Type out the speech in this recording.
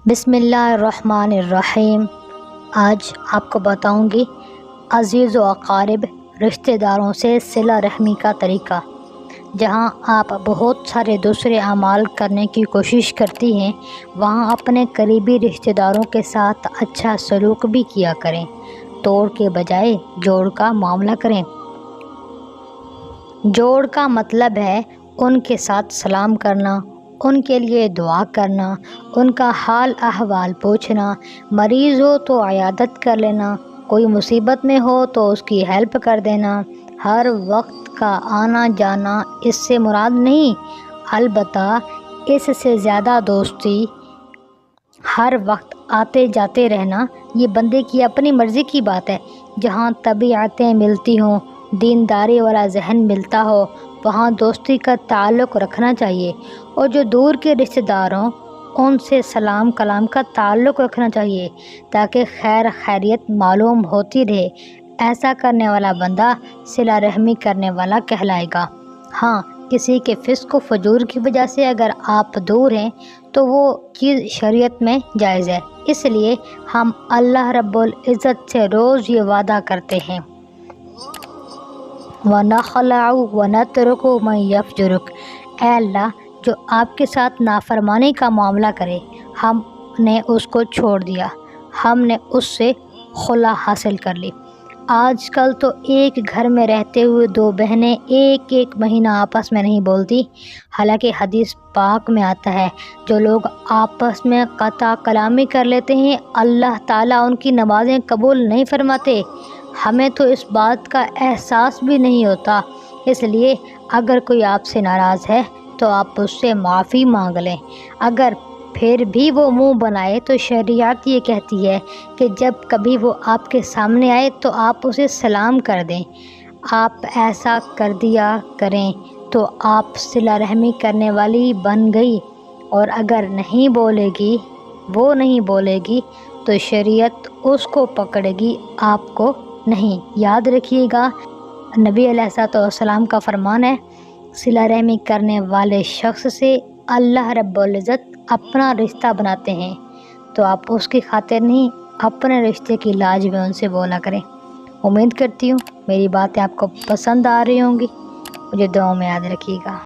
بسم اللہ الرحمن الرحیم۔ آج آپ کو بتاؤں گی عزیز و اقارب رشتہ داروں سے صلہ رحمی کا طریقہ۔ جہاں آپ بہت سارے دوسرے اعمال کرنے کی کوشش کرتی ہیں، وہاں اپنے قریبی رشتہ داروں کے ساتھ اچھا سلوک بھی کیا کریں۔ توڑ کے بجائے جوڑ کا معاملہ کریں۔ جوڑ کا مطلب ہے ان کے ساتھ سلام کرنا، ان کے لیے دعا کرنا، ان کا حال احوال پوچھنا، مریض ہو تو عیادت کر لینا، کوئی مصیبت میں ہو تو اس کی ہیلپ کر دینا۔ ہر وقت کا آنا جانا اس سے مراد نہیں، البتہ اس سے زیادہ دوستی، ہر وقت آتے جاتے رہنا، یہ بندے کی اپنی مرضی کی بات ہے۔ جہاں طبیعتیں ملتی ہوں، دینداری والا ذہن ملتا ہو، وہاں دوستی کا تعلق رکھنا چاہیے، اور جو دور کے رشتہ دار ہوں ان سے سلام کلام کا تعلق رکھنا چاہیے تاکہ خیر خیریت معلوم ہوتی رہے۔ ایسا کرنے والا بندہ صلہ رحمی کرنے والا کہلائے گا۔ ہاں، کسی کے فسق و فجور کی وجہ سے اگر آپ دور ہیں تو وہ چیز شریعت میں جائز ہے، اس لیے ہم اللہ رب العزت سے روز یہ وعدہ کرتے ہیں، وَنَخْلَعُ وَنَتْرُكُ مَن يَفْجُرُكَ، اے اللہ جو آپ کے ساتھ نافرمانی کا معاملہ کرے ہم نے اس کو چھوڑ دیا، ہم نے اس سے خلا حاصل کر لی۔ آج کل تو ایک گھر میں رہتے ہوئے دو بہنیں ایک مہینہ آپس میں نہیں بولتی، حالانکہ حدیث پاک میں آتا ہے جو لوگ آپس میں قطع کلامی کر لیتے ہیں اللہ تعالیٰ ان کی نمازیں قبول نہیں فرماتے۔ ہمیں تو اس بات کا احساس بھی نہیں ہوتا، اس لیے اگر کوئی آپ سے ناراض ہے تو آپ اس سے معافی مانگ لیں۔ اگر پھر بھی وہ منہ بنائے تو شریعت یہ کہتی ہے کہ جب کبھی وہ آپ کے سامنے آئے تو آپ اسے سلام کر دیں۔ آپ ایسا کر دیا کریں تو آپ صلہ رحمی کرنے والی بن گئی، اور اگر نہیں بولے گی، وہ نہیں بولے گی تو شریعت اس کو پکڑے گی، آپ کو نہیں۔ یاد رکھیے گا، نبی علیہ السلام کا فرمان ہے، صلہ رحمی کرنے والے شخص سے اللہ رب العزت اپنا رشتہ بناتے ہیں، تو آپ اس کی خاطر نہیں اپنے رشتے کی لاج میں ان سے بولا کریں۔ امید کرتی ہوں میری باتیں آپ کو پسند آ رہی ہوں گی، مجھے دعاؤں میں یاد رکھیے گا۔